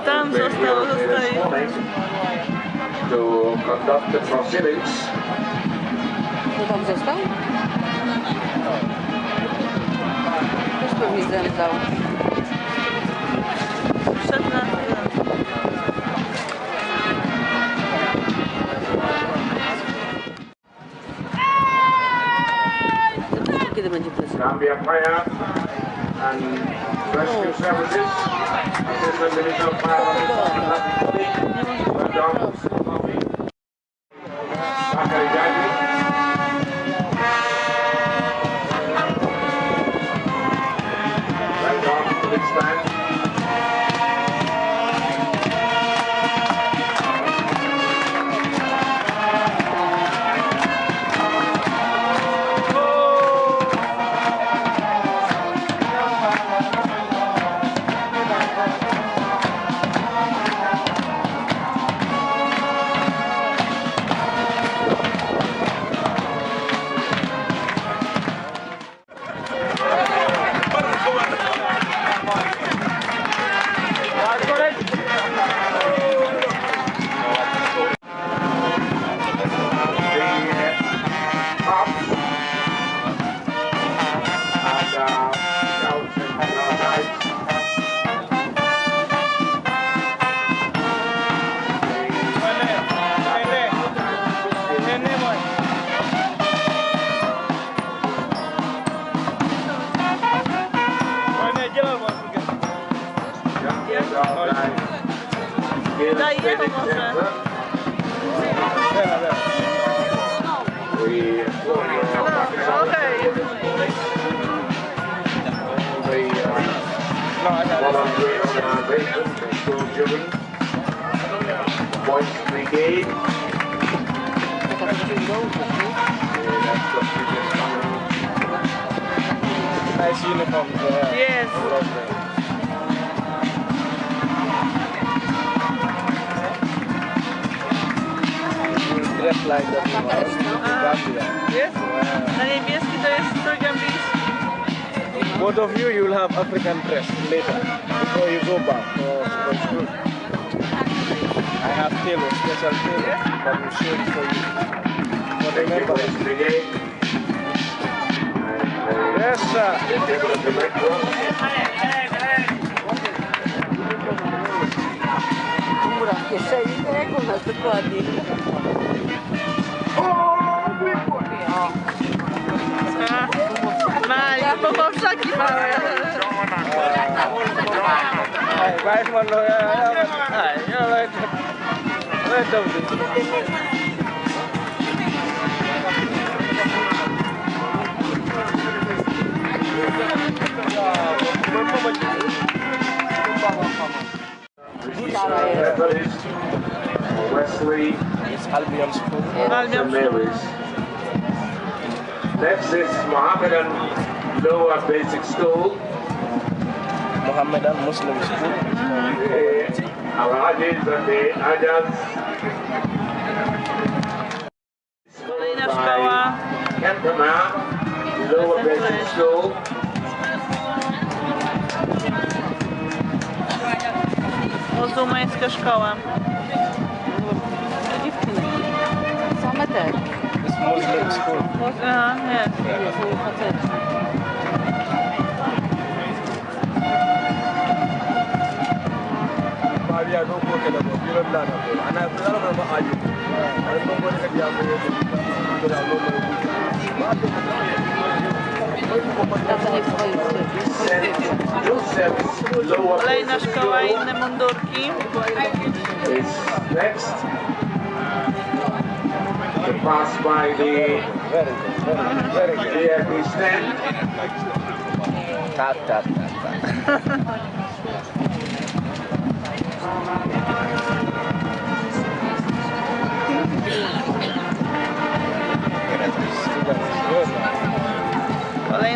Tam zostało. To conduct the proceedings. To tam został? Też pewnie zemdlał. Wszedł na chwilę. Kiedy będzie prezydent? Gambia Fire and Rescue Services, Assistant Division of Fire well done. Sakari Jadi. Well done, police stand. Daj jego może. Nice uniform. Yes. Dress like that in Gambia. Jest? Na niebieski to jest strój gambijski. Both of you, you will have African dress later before you go back for school. I have tailor, special tailor, but we'll show it for you. For the members. Yes, sir. Góra w kieszeni, to jak u nas dokładnie. Mali, pomowszaki małe. Baik mana ya? Ya, betul. Wesley Albion School. St. Mary's. Next is Mohammedan Lower Basic School. Mohammedan Muslim School. Our Ajis and the Ajas. Kolejna szkoła. Kentama Lower Basic School. Muzułmańska szkoła. Same te. It's Muslim school. Aha, jest. Są faceci. Maria no ko kada ko biran da na ko ana biran da ba aje an ko ko ka ya ko ko da no no Kolejna szkoła, inne mundurki. Is next to pass by the VIP stand. Tak.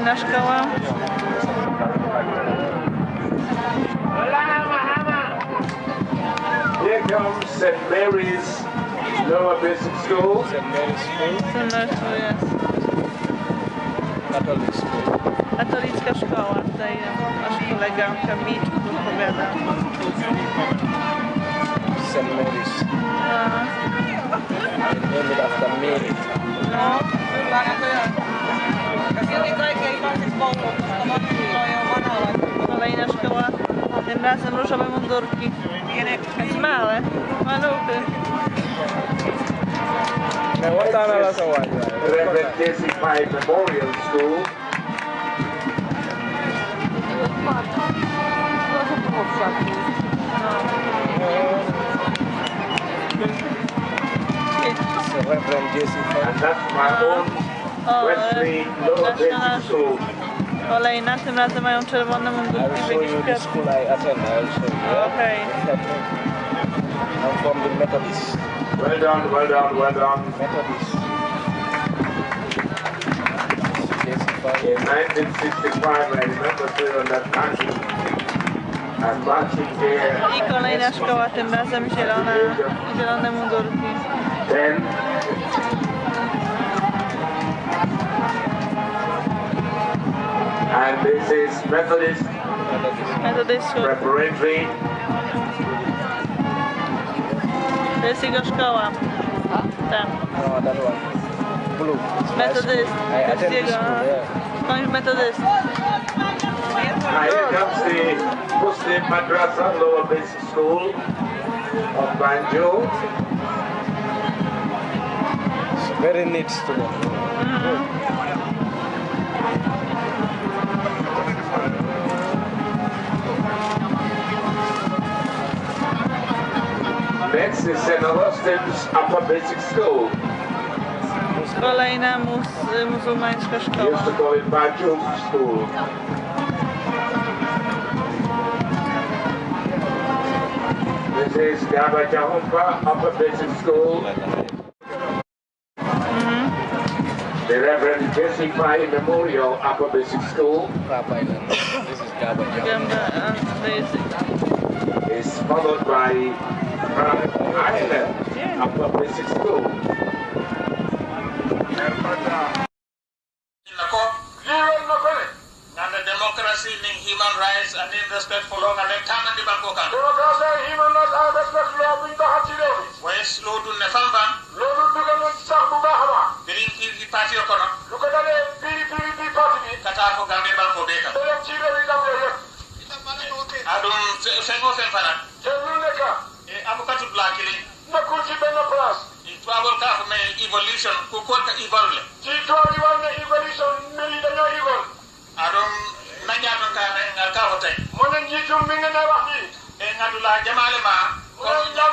Kolejna szkoła. Here comes St. Mary's Lower Basic School. St. Mary's School, Tu jest Catholic School. katolicka szkoła. Tutaj nasz kolega Kamil opowiada. St. Mary's. Aha. Named after Mary. No. Kolejna szkoła. Tym razem różowe mundurki. Jest małe. Maluchy. What time is Reverend Jesse Pye Memorial School. Proszę powszechnie. Reverend Jesse And that's my own O, Wesley Lower nasz Basic School. kolejna. Tym razem mają czerwone I mundurki will w show jakiś you the kwiat. school I attend. I'll show you. Okay. I'm from the Methodist. Well done, well done, well done. Methodist. Jesse In Pye. 1965, I remember still on that country. And marching there. I kolejna szkoła, tym razem zielone mundurki. Then and this is Methodist Methodist School. Preparatory. To jest jego szkoła. Tam. No, that one. Blue. It's my Methodist. school. I To jest attend the jego. school, yeah. Skądś metodyst. And here comes the Muslim Madrasa Lower Basic School of Banjo. It's very neat student. Next is St. Augustine's Upper Basic School. Kolejna muzułmańska We szkoła. used to call it Banjo School. This is Gambia Upper Basic School. The Reverend Jesse Pye Memorial Upper Basic School Crab Island. This is Gambia. Gambia, basic. is followed by Island Upper Basic School. And the democracy in human rights and in respect for law and time and the Bankokan. Democracy and human rights and respect for law in the Hachidori. West Lodun Nefamban, Lolu Dugan Sabu Bahama. Green TV Party Okono, Look at the PDP party. Kata for Gambia Banko Beka. They have cheated with them. Adum Fengo Fempana, Teluneka. Abukatu Blackili, Nakuchi Bena Plus. it travel car me evolution, Kukoka evolve. G21 evolution, Militano Evil. Adum Nanyaton Kane and Kavote. Monan Jitum Mingana Wahi. And Adula Jamalema,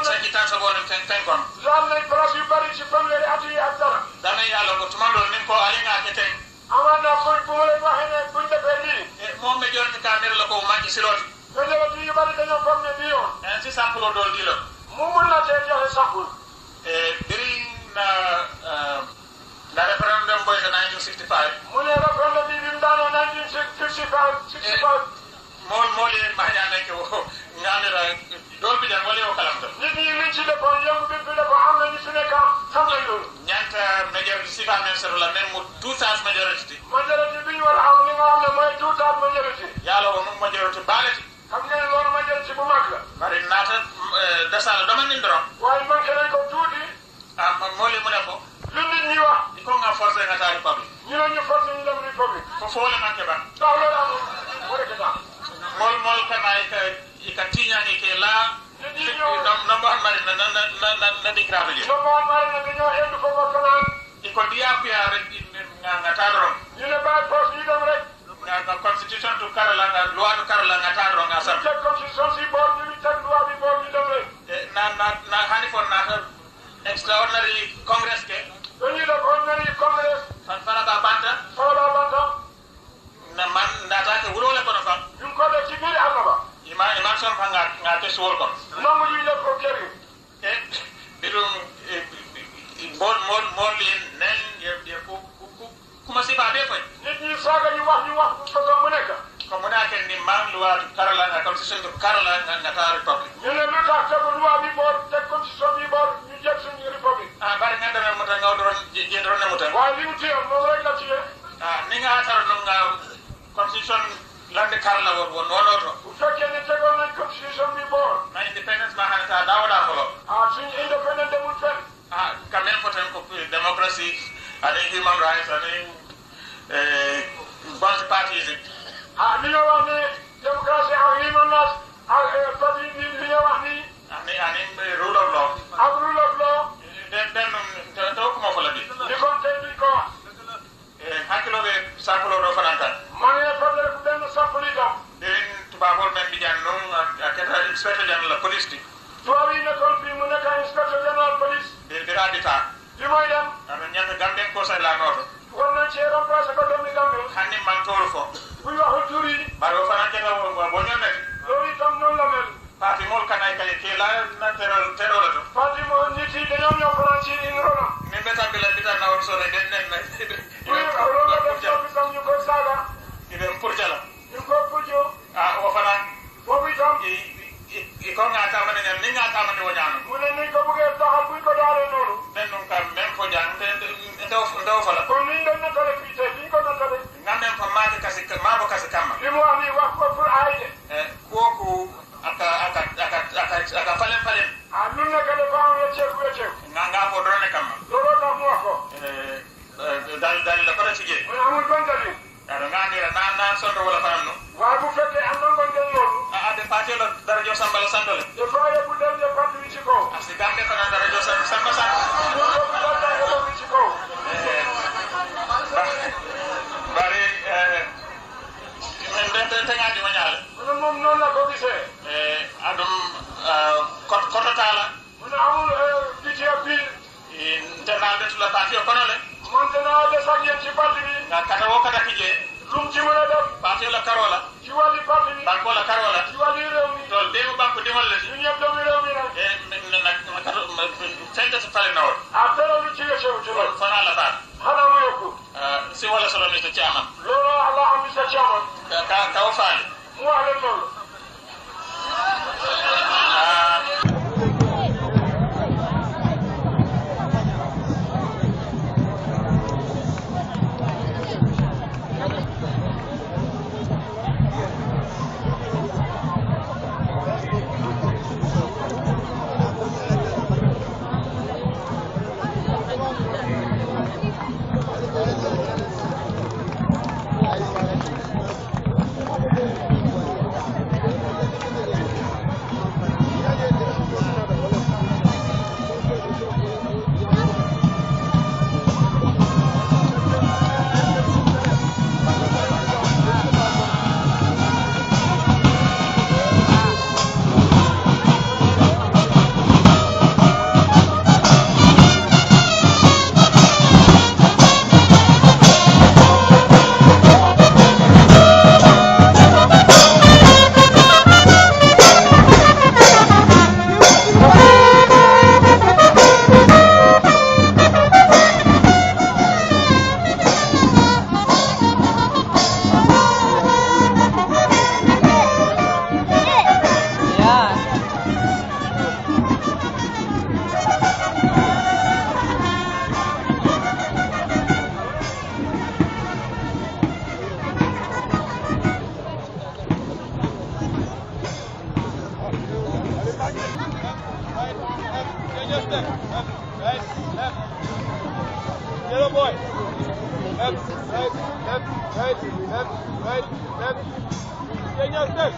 Sakitan Sabon and Fenkon. Lamne Plus, you bury Chipon Ati Atara. Dame Yalo, Tumando, Nimko, Alinga, Keten. Amanda Pumula Wahine, Punta Berlin. More majority Camero Loco, Maki Siloti. When they were doing about the from the Dion. And this sample of Dilo. Mumula Teja Sapu. During the referendum was in 1965, Munera from the Bidim down in 1965. more Mahayana Ngamira, Dolby and Wale Okalamto. Did you mention the young people of Hamlin Seneca? Something. Nyanta majority Siva Menserula Nemu 2,000 majority. Majority being what happening on the way to that majority. Yalo majority ballot. Come here, Lord Majority Bumaka. Marinata Dasal Domanindro. Why man can I go to the Mole Munapo. Lindin Niwa? The Conga Force and Atari Republic. You know you're first in the Republic. For Fola Makeba. What is that? Mol Kanaika, Ikatina Nikela. Number one Nadi Gravity. No more man than your head for Wakalan. Ikondia in Nataro. You know bad person, you don't like. The constitution to Karalanga, Luan Karalanga Taro, Nasam. Check constituency board, you check Luabi board, you don't like. Na Hanifon Nata extraordinary Congress. When you look ordinary Congress, Fanfana Banta, Fala Banta, Naman Nata, Urole Bonafa, you call the Chibiri Alaba. Imanson Panga, Natus Wolcom. No more you look for Kerry. More in Nen, Kumasi Babe. If you saga, you want you wax façon bu nekk. comme on a que ni man loi Carola la constitution de Carola na république. ñu ne lu tax tegu loi bi boor teg constitution bi boor ñu jël suñu république. ah bari nga demee mu ta nga doon jëndoon ne mu ta. waaye li mu téye moom rek la téye. ah ni nga taral no nga constitution lande Carola won wonoto. bu fekkee ne tegoon nañ constitution bi boor. na independence ma xana ta dawda ko. suñu independence demul fenn. quand même faut ko démocratie and human rights and both parties. li nga wax ne démocratie ak human rights ak parti bi li nga wax ni. ani rule of law. ak rule of law. den to ko mo fa la bi. li kon tey duñ ko wax. hakkilo be sakulo do fananta. maa ngi fàttali ku benn sampuli dam. den tubabol men bi jan non akata inspector general police ti. tubaab yi nekkoon fii mu nekk inspecteur général police. dira dita. li mooy dem. ano ñanta Gambien ko say la noto. war nañ ci remplacer ko doomi Gambie. hanni man tolu fo. buy waxul tur yi. baro fanante na bo ñone. loolu itam noonu la mel. parti mol kanay kay ke la na tero la to. parti moo nit yi dañoo ñëw faral ci ronam. ni beta bi la bita na won so den nen na. buy loolu la def toog itam ñu koy saaga. idem pour jala. ñu ko pujo. o fana boobu itam. ko nga tamane ñam ni nga tamane wo ñaanu. mu ne ni ko bëggee taxal buñ ko daalee noonu. den num kam même fo jang te ndaw fala. kon niñ doon nattale fii tey liñ ko nattale. nga même fa maake kasi maabo kasi kamma. li mu wax nii wax ko pour aay de. kooku aka falen. lu nekk dafa am wecceeku. nga fo drone kamma. looloo tax mu wax ko. dal la ko ci je. mu ne amul gontali. ado nga ndira na sondo wala fanam no. waaye bu fekkee am na ngontali loolu. de parti la darajo sambala sandole. dafa yóbbu dem de parti bi ci kaw. asi gambe fana darajo samba samba. mu yóbbu dem de bi ci kaw. bari te ngaji mo ñaale. mu ne moom noonu la ko gisee. adum kototala. mu ne amul biti ak biir. internal de la parti o kono le. maintenant des ak yéen ci parti bi. nga kata wo kata kije. lum ci mën a def. parti la karola. ci wàllu parti bi. banko la karola. ci wàllu réew mi. tol demu banko dimal le. ñun ñëpp doomu réew mi nag. nag fente si fale nawol. dara lu ci yësew ci loolu. fana la baat. xanaa mu yokku. si wala solo Mr. Chairman. loolu Allah am Mr. Chairman. ka o faali. mu wax leen loolu. Yellow boy. Left, right, left, right, left, right, left. Change your step.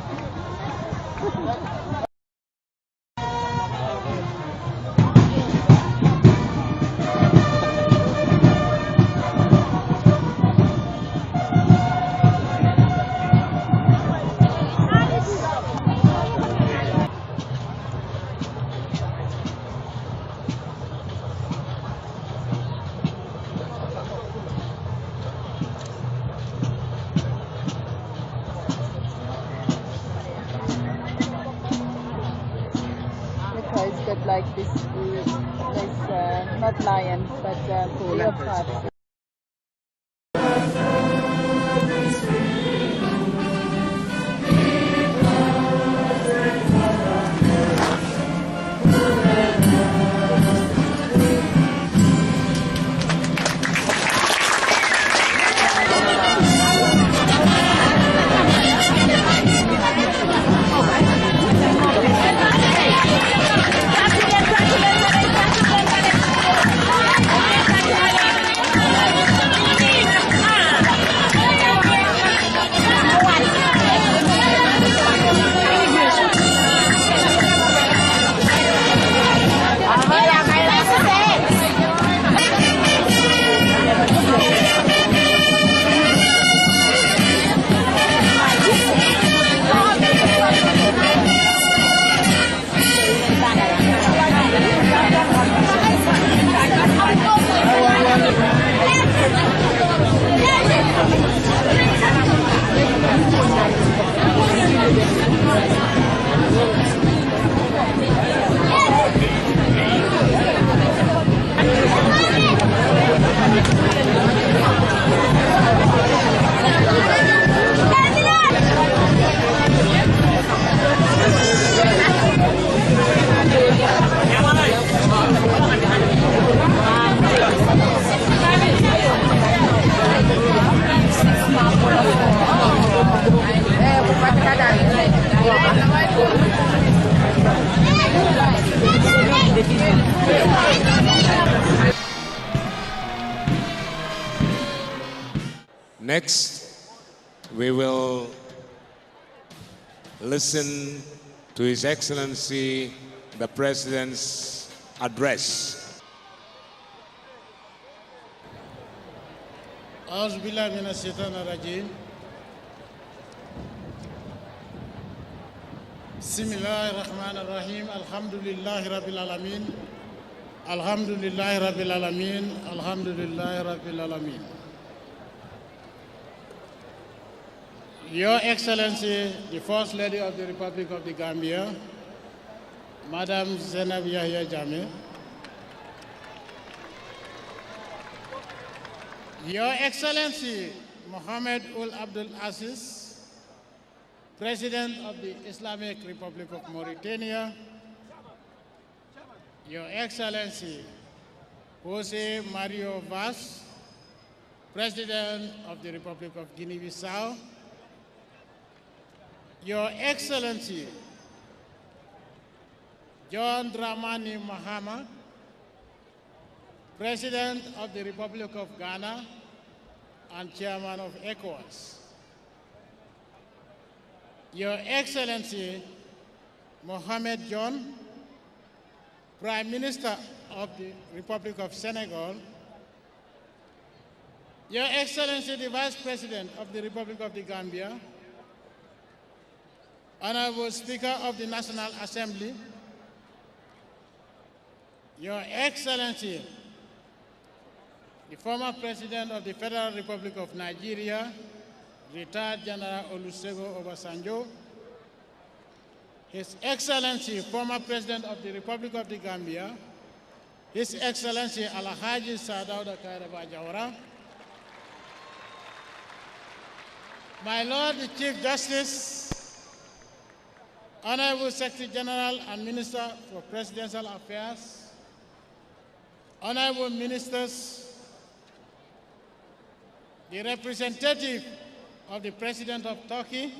It's got like this not lion, but leopard. Next, we will listen to His Excellency, the President's address. أعوذ بالله من الشيطان الرجيم. بسم الله الرحمن الرحيم. الحمد لله رب العالمين. الحمد لله رب العالمين. الحمد لله رب العالمين. Your Excellency, the First Lady of the Republic of the Gambia, Madam Zainab Yahya Jammeh, Your Excellency Mohammed Ul Abdul Aziz, President of the Islamic Republic of Mauritania, Your Excellency Jose Mario Vaz, President of the Republic of Guinea-Bissau, Your Excellency John Dramani Mahama, President of the Republic of Ghana and Chairman of ECOWAS, Your Excellency Mohamed John, Prime Minister of the Republic of Senegal, Your Excellency the Vice President of the Republic of the Gambia, Honorable Speaker of the National Assembly, Your Excellency the former President of the Federal Republic of Nigeria, retired General Olusegun Obasanjo, His Excellency, former President of the Republic of the Gambia, His Excellency Alhaji Sadauda Kairaba Jawara, my Lord the Chief Justice, Honorable Secretary General and Minister for Presidential Affairs, Honorable Ministers, the representative of the President of Turkey,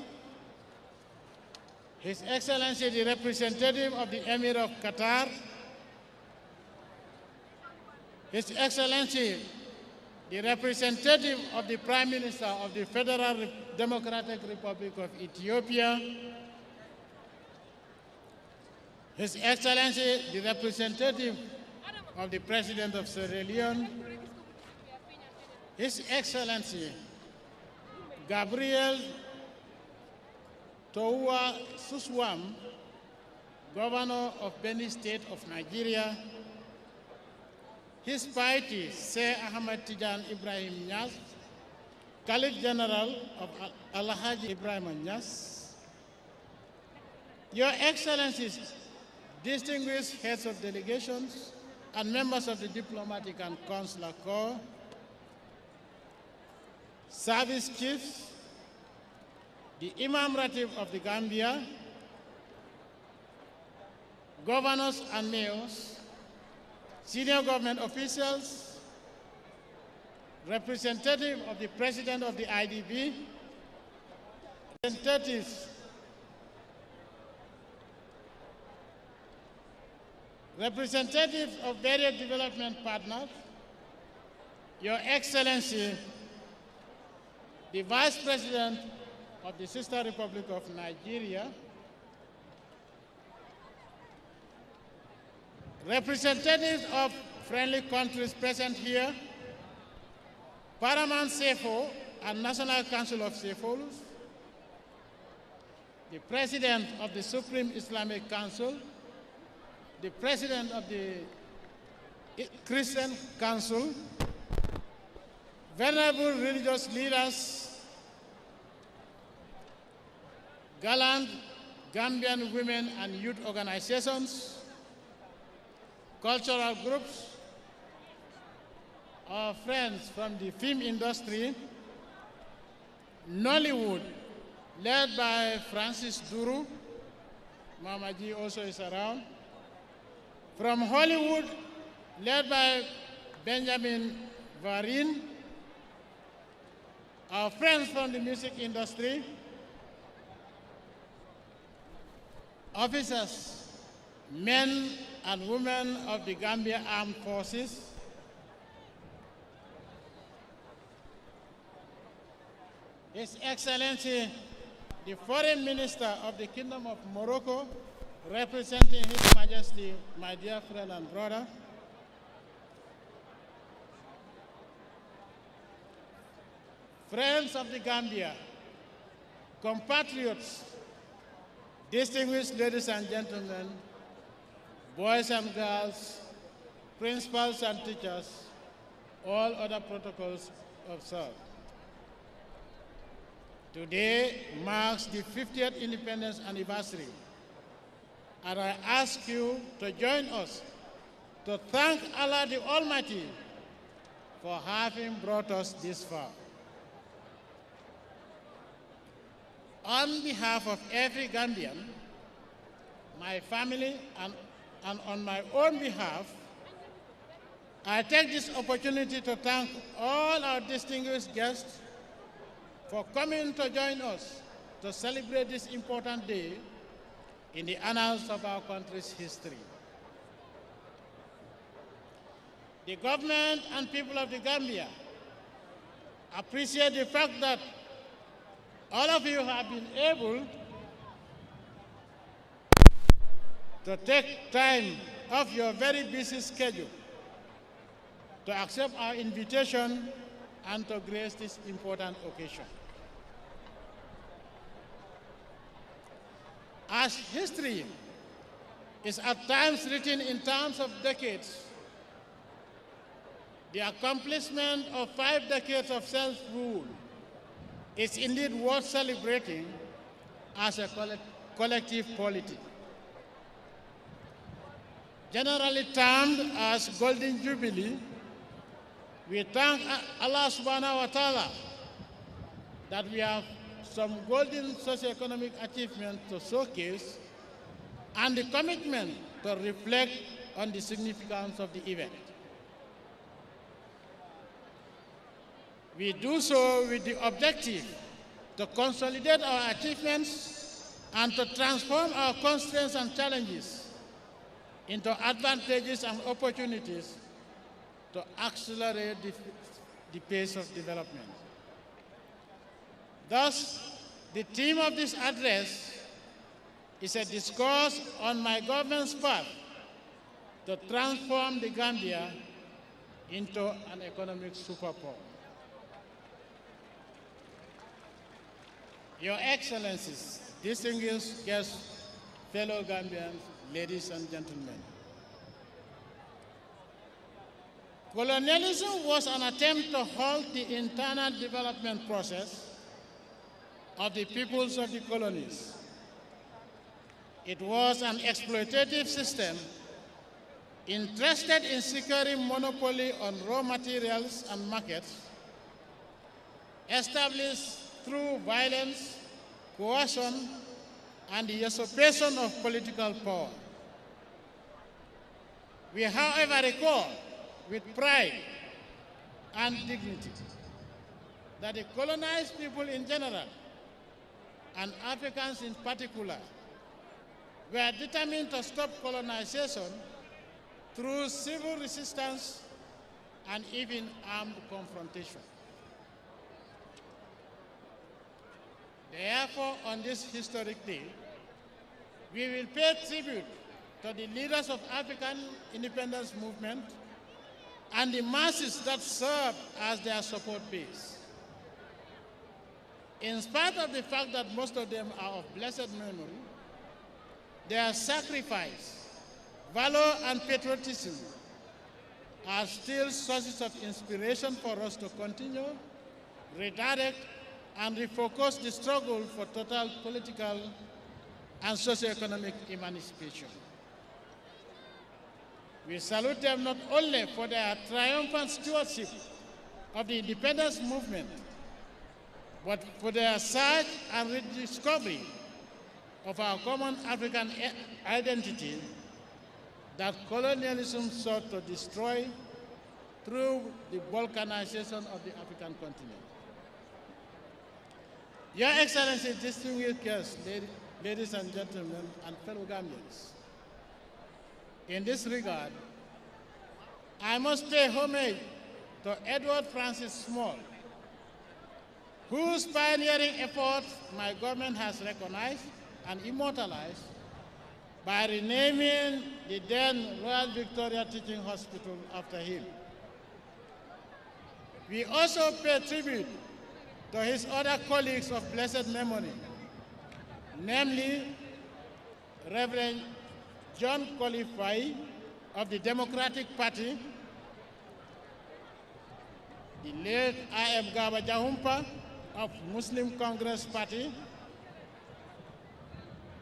His Excellency the representative of the Emir of Qatar, His Excellency the representative of the Prime Minister of the Federal Democratic Republic of Ethiopia, His Excellency the representative of the President of Sierra Leone, His Excellency Gabriel Toua Suswam, Governor of Benue State of Nigeria, His Piety Sir Ahmed Tijan Ibrahim Niass, Caliph General of Alhaji Ibrahim Niass, Your Excellencies, distinguished heads of delegations and members of the Diplomatic and Consular Corps, service chiefs, the Imam Ratib of the Gambia, governors and mayors, senior government officials, representative of the President of the IDB, representatives of various development partners, Your Excellency, the Vice President of the Sister Republic of Nigeria, representatives of friendly countries present here, Paramount Sefo and National Council of Sefolus, the President of the Supreme Islamic Council, the President of the Christian Council, venerable religious leaders, gallant Gambian women and youth organizations, cultural groups, our friends from the film industry, Nollywood, led by Francis Duru, Mama G also is around, from Hollywood, led by Benjamin Varin, our friends from the music industry, officers, men and women of the Gambia Armed Forces, His Excellency, the Foreign Minister of the Kingdom of Morocco, representing His Majesty, my dear friend and brother, friends of the Gambia, compatriots, distinguished ladies and gentlemen, boys and girls, principals and teachers, all other protocols observed. Today marks the 50th independence anniversary, and I ask you to join us to thank Allah the Almighty for having brought us this far. On behalf of every Gambian, my family, and on my own behalf, I take this opportunity to thank all our distinguished guests for coming to join us to celebrate this important day in the annals of our country's history. The government and people of the Gambia appreciate the fact that all of you have been able to take time off your very busy schedule to accept our invitation and to grace this important occasion. As history is at times written in terms of decades, the accomplishment of 5 decades of self-rule is indeed worth celebrating as a collective polity. Generally termed as Golden Jubilee, we thank Allah subhanahu wa ta'ala that we have some golden socio-economic achievements to showcase and the commitment to reflect on the significance of the event. We do so with the objective to consolidate our achievements and to transform our constraints and challenges into advantages and opportunities to accelerate the pace of development. Thus, the theme of this address is a discourse on my government's path to transform the Gambia into an economic superpower. Your Excellencies, distinguished guests, fellow Gambians, ladies and gentlemen. Colonialism was an attempt to halt the internal development process of the peoples of the colonies. It was an exploitative system interested in securing monopoly on raw materials and markets, established through violence, coercion, and the usurpation of political power. We, however, recall with pride and dignity that the colonized people in general and Africans in particular were determined to stop colonization through civil resistance and even armed confrontation. Therefore, on this historic day, we will pay tribute to the leaders of African independence movement and the masses that served as their support base. In spite of the fact that most of them are of blessed memory, their sacrifice, valor, and patriotism are still sources of inspiration for us to continue, redirect, and refocus the struggle for total political and socio-economic emancipation. We salute them not only for their triumphant stewardship of the independence movement, but for their search and rediscovery of our common African identity that colonialism sought to destroy through the balkanization of the African continent. Your Excellency, distinguished guests, ladies and gentlemen, and fellow Gambians, in this regard, I must pay homage to Edward Francis Small, whose pioneering efforts my government has recognized and immortalized by renaming the then Royal Victoria Teaching Hospital after him. We also pay tribute to his other colleagues of blessed memory, namely Reverend John Kolifai of the Democratic Party, the late I.M. Gaba Jahumpa of Muslim Congress Party,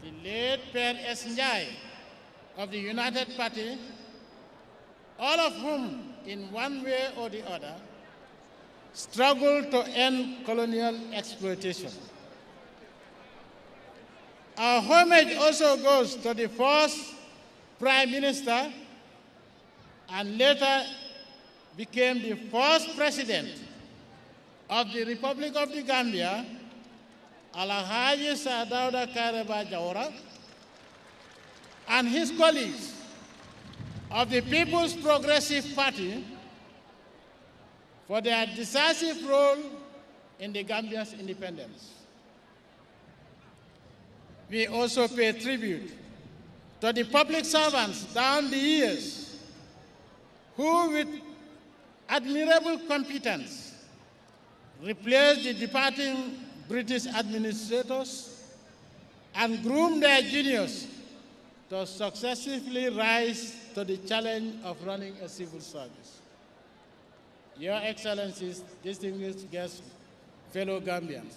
the late Per S. Njai of the United Party, all of whom, in one way or the other, struggled to end colonial exploitation. Our homage also goes to the first Prime Minister and later became the first President of the Republic of the Gambia, Alhaji Sir Dawda Kairaba Jawara, and his colleagues of the People's Progressive Party for their decisive role in the Gambia's independence. We also pay tribute to the public servants down the years who, with admirable competence, replaced the departing British administrators and groomed their juniors to successively rise to the challenge of running a civil service. Your Excellencies, distinguished guests, fellow Gambians,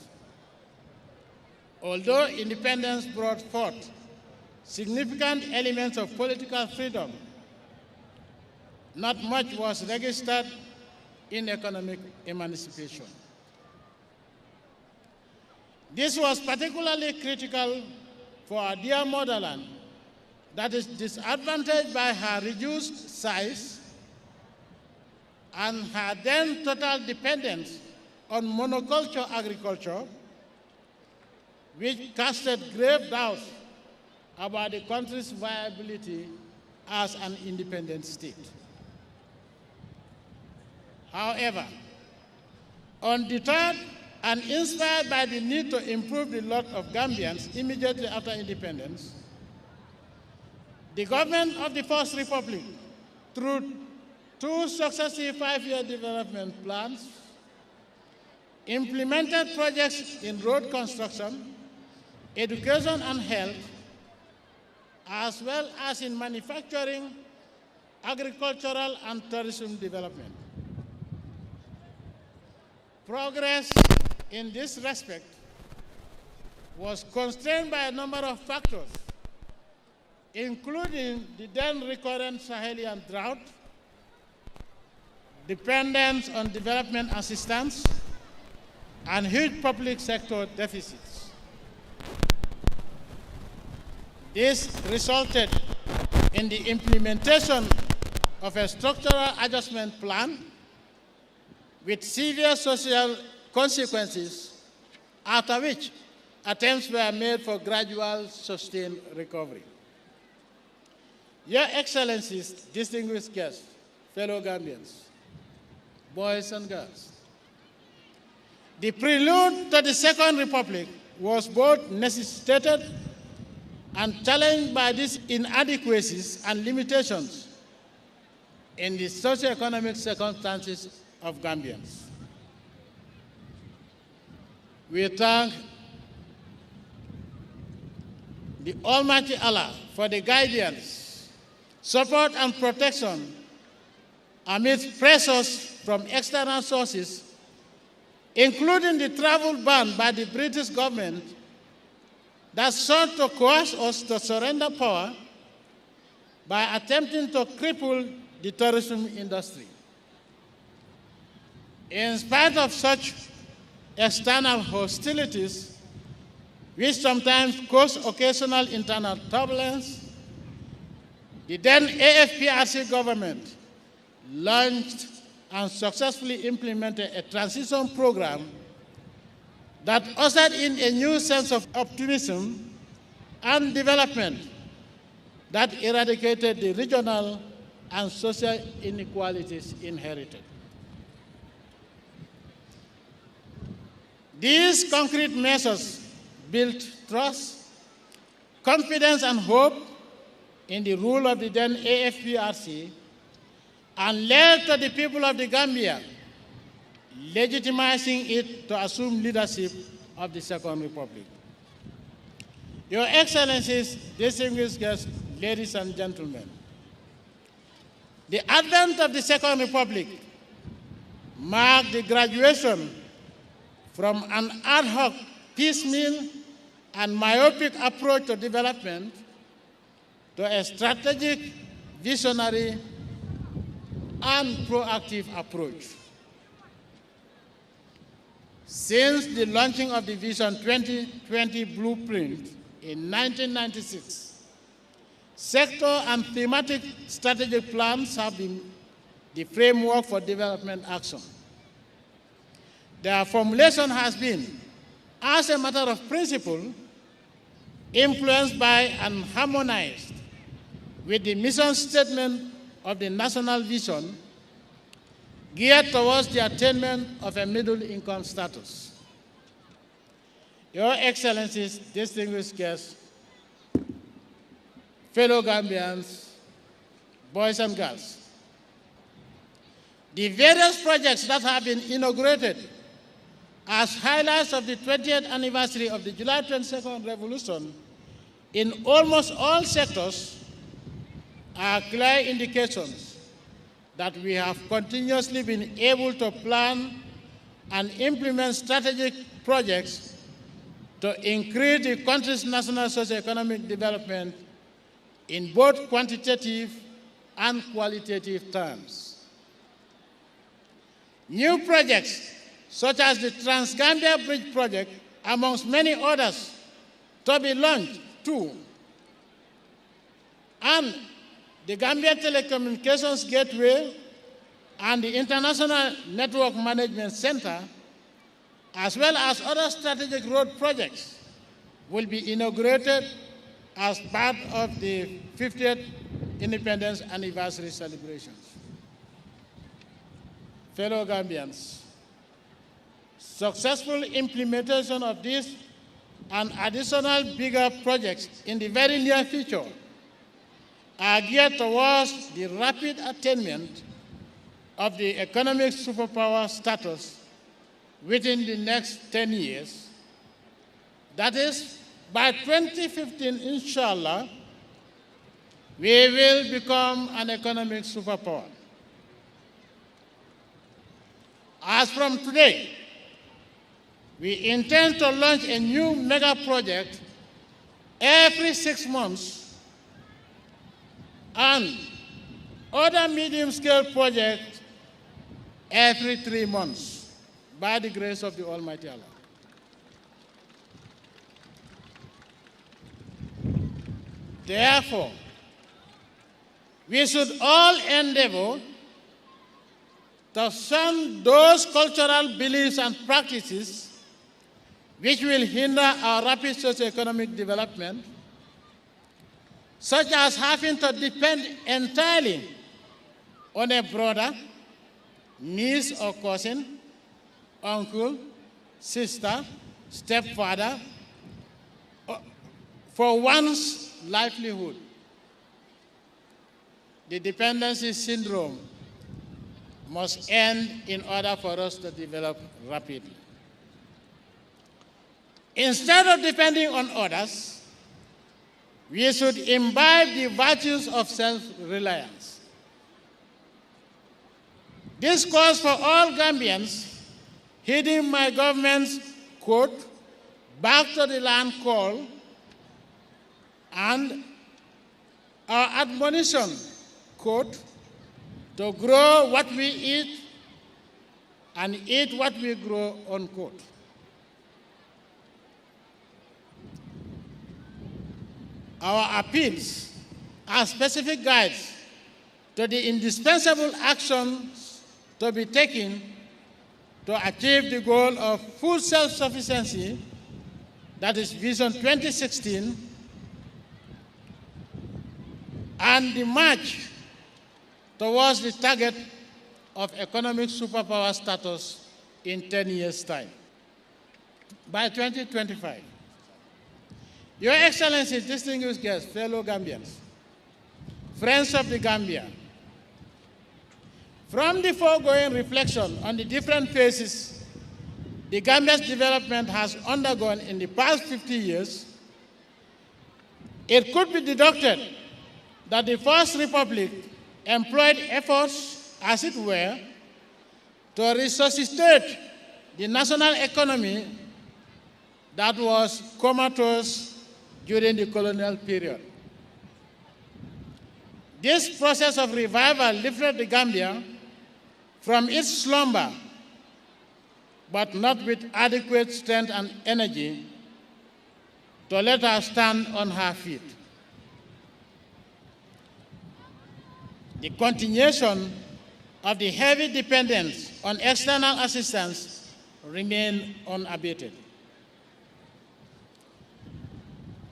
although independence brought forth significant elements of political freedom, not much was registered in economic emancipation. This was particularly critical for our dear motherland that is disadvantaged by her reduced size and her then total dependence on monoculture agriculture, which casted grave doubts about the country's viability as an independent state. However, undeterred and inspired by the need to improve the lot of Gambians immediately after independence, the government of the First Republic, through two successive five-year development plans, implemented projects in road construction, education and health, as well as in manufacturing, agricultural and tourism development. Progress in this respect was constrained by a number of factors, including the then recurrent Sahelian drought, dependence on development assistance, and huge public sector deficits. This resulted in the implementation of a structural adjustment plan with severe social consequences, after which attempts were made for gradual, sustained recovery. Your Excellencies, distinguished guests, fellow Gambians, boys and girls, the prelude to the Second Republic was both necessitated and challenged by these inadequacies and limitations in the socioeconomic circumstances of Gambians. We thank the Almighty Allah for the guidance, support, and protection amidst pressures from external sources, including the travel ban by the British government that sought to coerce us to surrender power by attempting to cripple the tourism industry. In spite of such external hostilities, which sometimes cause occasional internal turbulence, the then AFPRC government launched and successfully implemented a transition program that ushered in a new sense of optimism and development that eradicated the regional and social inequalities inherited. These concrete measures built trust, confidence, and hope in the rule of the then AFPRC and led to the people of the Gambia legitimizing it to assume leadership of the Second Republic. Your Excellencies, distinguished guests, ladies and gentlemen, the advent of the Second Republic marked the graduation from an ad hoc, piecemeal, and myopic approach to development to a strategic, visionary, and proactive approach. Since the launching of the Vision 2020 blueprint in 1996, sector and thematic strategic plans have been the framework for development action. Their formulation has been, as a matter of principle, influenced by and harmonized with the mission statement of the national vision geared towards the attainment of a middle-income status. Your Excellencies, distinguished guests, fellow Gambians, boys and girls, the various projects that have been inaugurated as highlights of the 20th anniversary of the July 22nd revolution in almost all sectors are clear indications that we have continuously been able to plan and implement strategic projects to increase the country's national socio-economic development in both quantitative and qualitative terms. New projects such as the Trans-Gambia Bridge project, amongst many others, to be launched too, and the Gambia Telecommunications Gateway and the International Network Management Center, as well as other strategic road projects, will be inaugurated as part of the 50th Independence Anniversary celebrations. Fellow Gambians, successful implementation of these and additional bigger projects in the very near future are geared towards the rapid attainment of the economic superpower status within the next 10 years. That is, by 2015, inshallah, we will become an economic superpower. As from today, we intend to launch a new mega project every 6 months and other medium-scale projects every 3 months by the grace of the Almighty Allah. Therefore, we should all endeavor to shun those cultural beliefs and practices which will hinder our rapid socio-economic development, such as having to depend entirely on a brother, niece or cousin, uncle, sister, stepfather, for one's livelihood. The dependency syndrome must end in order for us to develop rapidly. Instead of depending on others, we should imbibe the virtues of self-reliance. This calls for all Gambians, heeding my government's quote, "Back to the land" call, and our admonition, quote, "to grow what we eat and eat what we grow," unquote. Our appeals are specific guides to the indispensable actions to be taken to achieve the goal of full self-sufficiency, that is Vision 2016, and the march towards the target of economic superpower status in 10 years' time. by 2025. Your Excellency, distinguished guests, fellow Gambians, friends of the Gambia, from the foregoing reflection on the different phases the Gambia's development has undergone in the past 50 years, it could be deducted that the First Republic employed efforts, as it were, to resuscitate the national economy that was comatose during the colonial period. This process of revival lifted the Gambia from its slumber, but not with adequate strength and energy to let her stand on her feet. The continuation of the heavy dependence on external assistance remain unabated.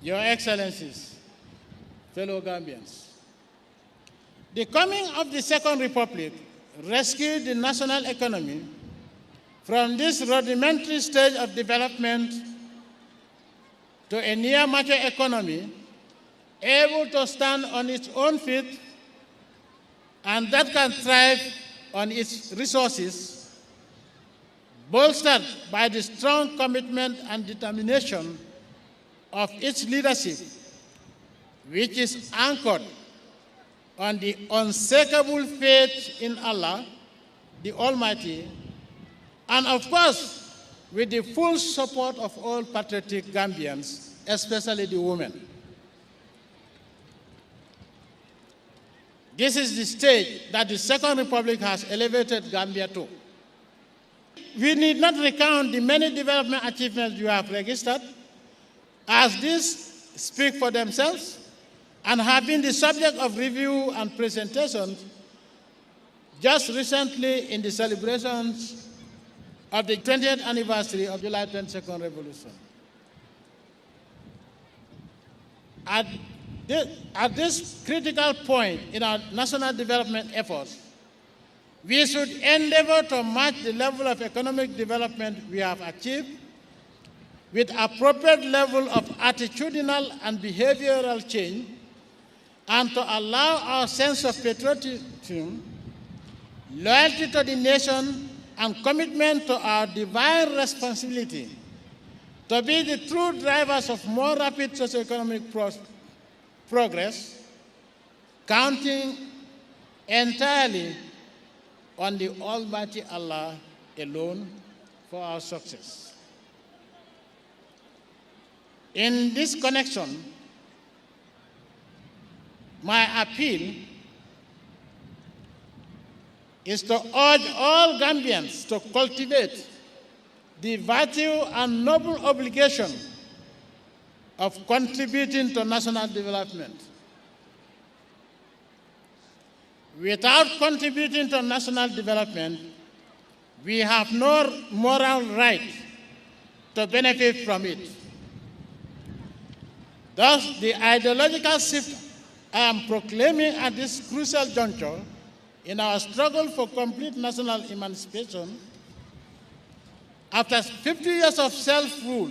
Your Excellencies, fellow Gambians, the coming of the Second Republic rescued the national economy from this rudimentary stage of development to a near mature economy able to stand on its own feet and that can thrive on its resources, bolstered by the strong commitment and determination of its leadership, which is anchored on the unshakable faith in Allah, the Almighty, and of course, with the full support of all patriotic Gambians, especially the women. This is the stage that the Second Republic has elevated Gambia to. We need not recount the many development achievements you have registered, as these speak for themselves and have been the subject of review and presentations just recently in the celebrations of the 20th anniversary of July 22nd Revolution. At this critical point in our national development efforts, we should endeavor to match the level of economic development we have achieved with appropriate level of attitudinal and behavioral change, and to allow our sense of patriotism, loyalty to the nation, and commitment to our divine responsibility to be the true drivers of more rapid socioeconomic progress, counting entirely on the Almighty Allah alone for our success. In this connection, my appeal is to urge all Gambians to cultivate the virtue and noble obligation of contributing to national development. Without contributing to national development, we have no moral right to benefit from it. Thus, the ideological shift I am proclaiming at this crucial juncture in our struggle for complete national emancipation, after 50 years of self-rule,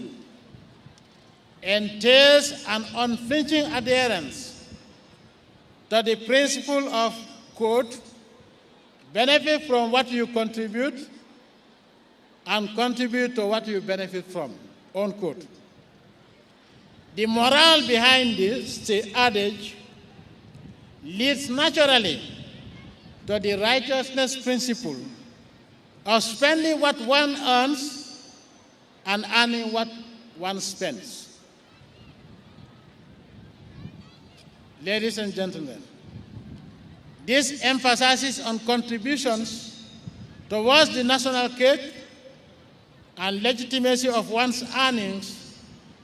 entails an unflinching adherence to the principle of, quote, benefit from what you contribute and contribute to what you benefit from, unquote. The morale behind this adage leads naturally to the righteousness principle of spending what one earns and earning what one spends. Ladies and gentlemen, this emphasizes on contributions towards the national cake and legitimacy of one's earnings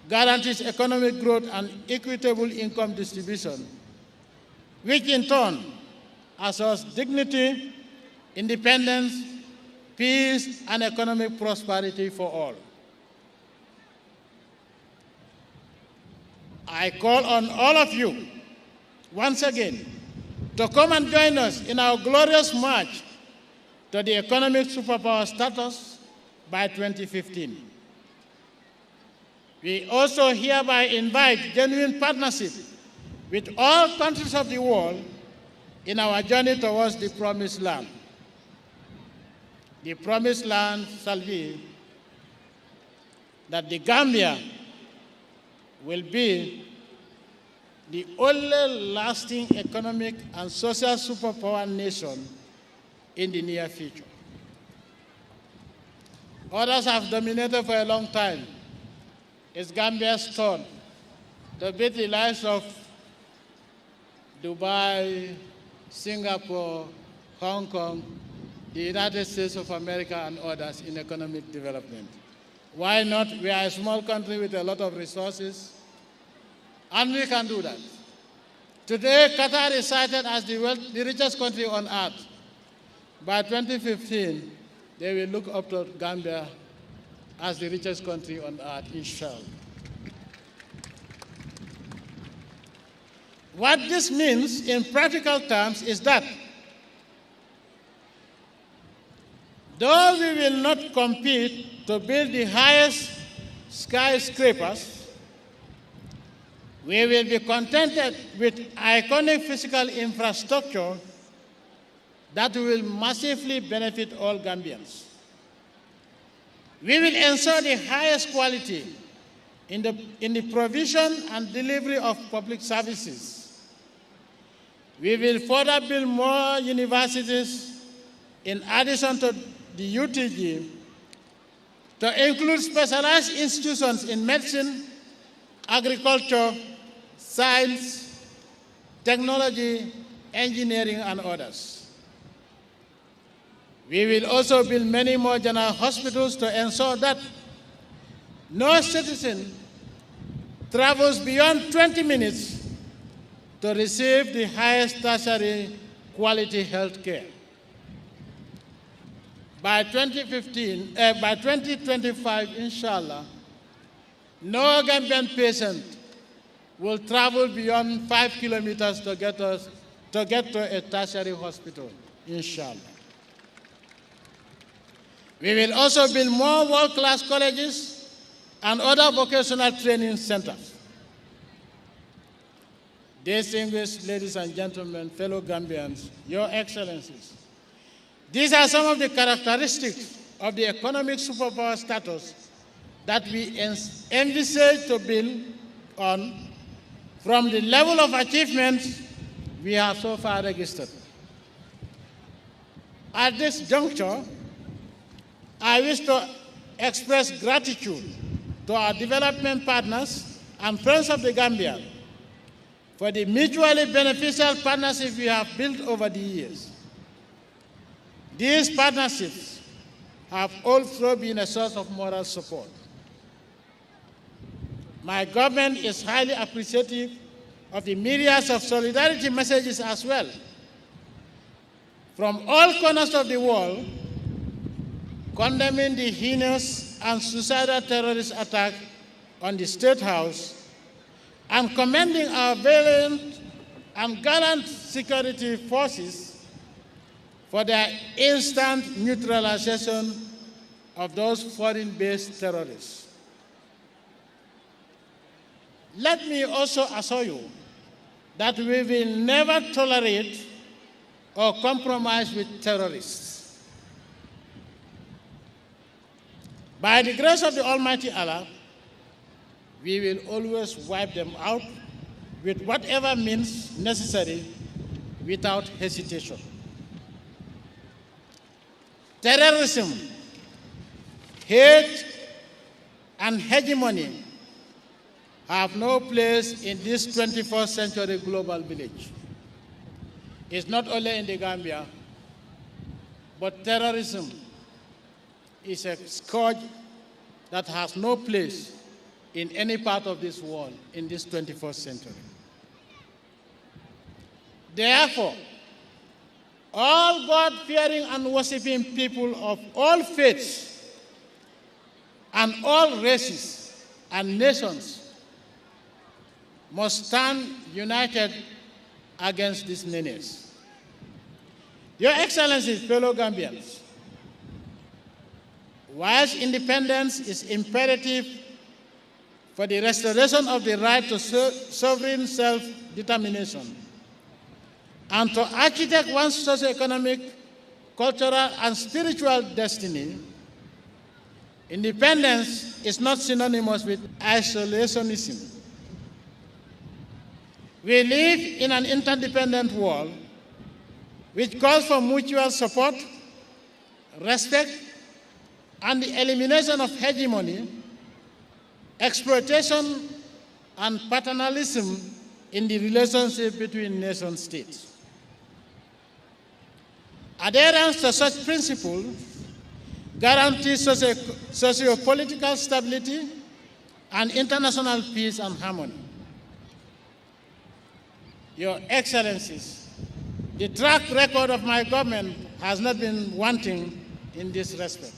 guarantees economic growth and equitable income distribution, which in turn assures dignity, independence, peace, and economic prosperity for all. I call on all of you, once again, to come and join us in our glorious march to the economic superpower status by 2015. We also hereby invite genuine partnership with all countries of the world in our journey towards the Promised Land. The Promised Land shall be that the Gambia will be the only lasting economic and social superpower nation in the near future. Others have dominated for a long time. It's Gambia's turn to beat the likes of Dubai, Singapore, Hong Kong, the United States of America, and others in economic development. Why not? We are a small country with a lot of resources, and we can do that. Today, Qatar is cited as the richest country on earth. By 2015, they will look up to Gambia as the richest country on earth, inshallah. What this means in practical terms is that though we will not compete to build the highest skyscrapers, we will be contented with iconic physical infrastructure that will massively benefit all Gambians. We will ensure the highest quality in the provision and delivery of public services. We will further build more universities in addition to the UTG to include specialized institutions in medicine, agriculture, science, technology, engineering, and others. We will also build many more general hospitals to ensure that no citizen travels beyond 20 minutes to receive the highest tertiary quality health care. By 2025, inshallah, no Gambian patient will travel beyond 5 kilometers to get to a tertiary hospital, inshallah. We will also build more world-class colleges and other vocational training centers. Distinguished ladies and gentlemen, fellow Gambians, Your Excellencies, these are some of the characteristics of the economic superpower status that we envisage to build on from the level of achievement we have so far registered. At this juncture, I wish to express gratitude to our development partners and friends of the Gambia for the mutually beneficial partnership we have built over the years. These partnerships have also been a source of moral support. My government is highly appreciative of the myriads of solidarity messages as well from all corners of the world, condemning the heinous and suicidal terrorist attack on the State House and commending our valiant and gallant security forces for their instant neutralization of those foreign-based terrorists. Let me also assure you that we will never tolerate or compromise with terrorists. By the grace of the Almighty Allah, we will always wipe them out with whatever means necessary without hesitation. Terrorism, hate, and hegemony have no place in this 21st century global village. It's not only in the Gambia, but terrorism is a scourge that has no place in any part of this world in this 21st century. Therefore, all God-fearing and worshiping people of all faiths and all races and nations must stand united against this menace. Your Excellencies, fellow Gambians, whilst independence is imperative for the restoration of the right to sovereign self-determination, and to architect one's socio-economic, cultural, and spiritual destiny, independence is not synonymous with isolationism. We live in an interdependent world which calls for mutual support, respect, and the elimination of hegemony, exploitation, and paternalism in the relationship between nation states. Adherence to such principles guarantees socio-political stability and international peace and harmony. Your Excellencies, the track record of my government has not been wanting in this respect.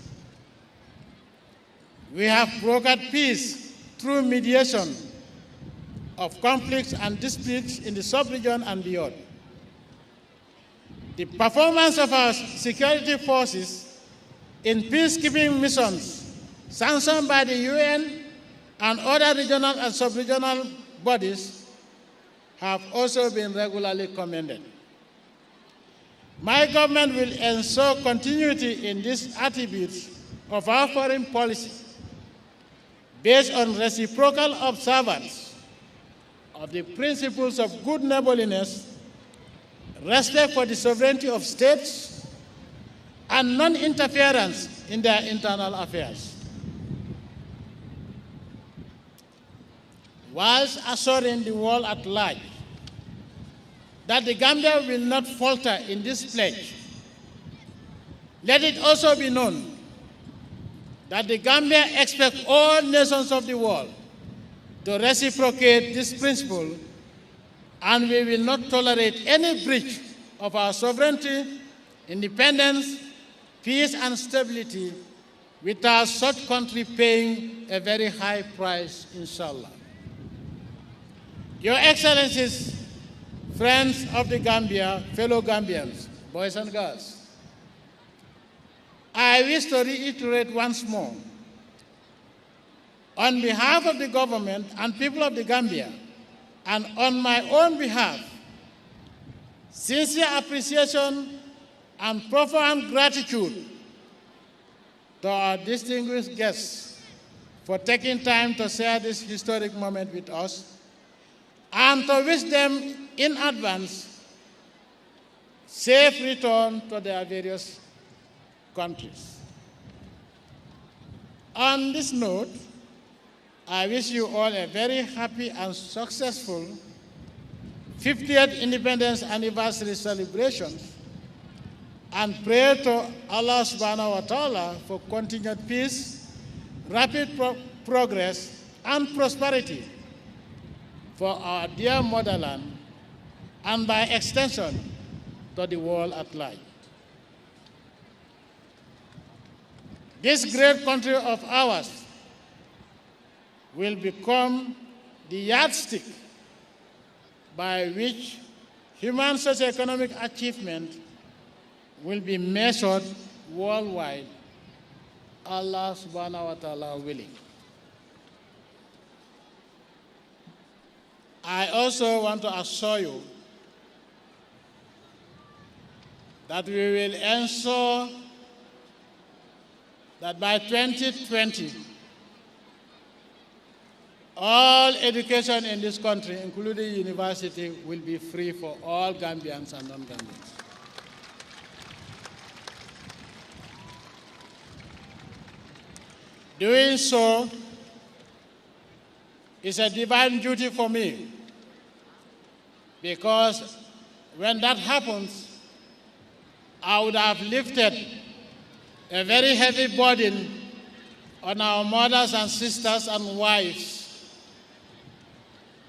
We have brokered peace through mediation of conflicts and disputes in the sub-region and beyond. The performance of our security forces in peacekeeping missions sanctioned by the UN and other regional and sub-regional bodies have also been regularly commended. My government will ensure continuity in these attributes of our foreign policy based on reciprocal observance of the principles of good neighborliness, respect for the sovereignty of states, and non-interference in their internal affairs, whilst assuring the world at large that the Gambia will not falter in this pledge. Let it also be known that the Gambia expects all nations of the world to reciprocate this principle, and we will not tolerate any breach of our sovereignty, independence, peace, and stability without such country paying a very high price, inshallah. Your Excellencies, friends of the Gambia, fellow Gambians, boys and girls, I wish to reiterate once more, on behalf of the government and people of the Gambia, and on my own behalf, sincere appreciation and profound gratitude to our distinguished guests for taking time to share this historic moment with us, and to wish them in advance safe return to their various countries. On this note, I wish you all a very happy and successful 50th Independence Anniversary celebrations, and pray to Allah subhanahu wa ta'ala for continued peace, rapid progress, and prosperity for our dear motherland, and by extension, to the world at large. This great country of ours will become the yardstick by which human socio-economic achievement will be measured worldwide, Allah subhanahu wa ta'ala willing. I also want to assure you that we will ensure that by 2020, all education in this country, including university, will be free for all Gambians and non-Gambians. Doing so is a divine duty for me, because when that happens, I would have lifted a very heavy burden on our mothers and sisters and wives,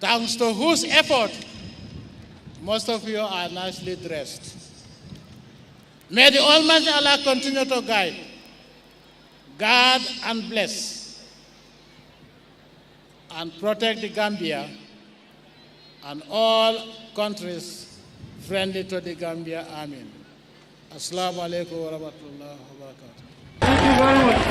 thanks to whose effort most of you are nicely dressed. May the Almighty Allah continue to guide, guard, and bless, and protect the Gambia and all countries friendly to the Gambia. Amen. Assalamu alaikum wa rahmatullahi wa barakatuh. Thank you very much.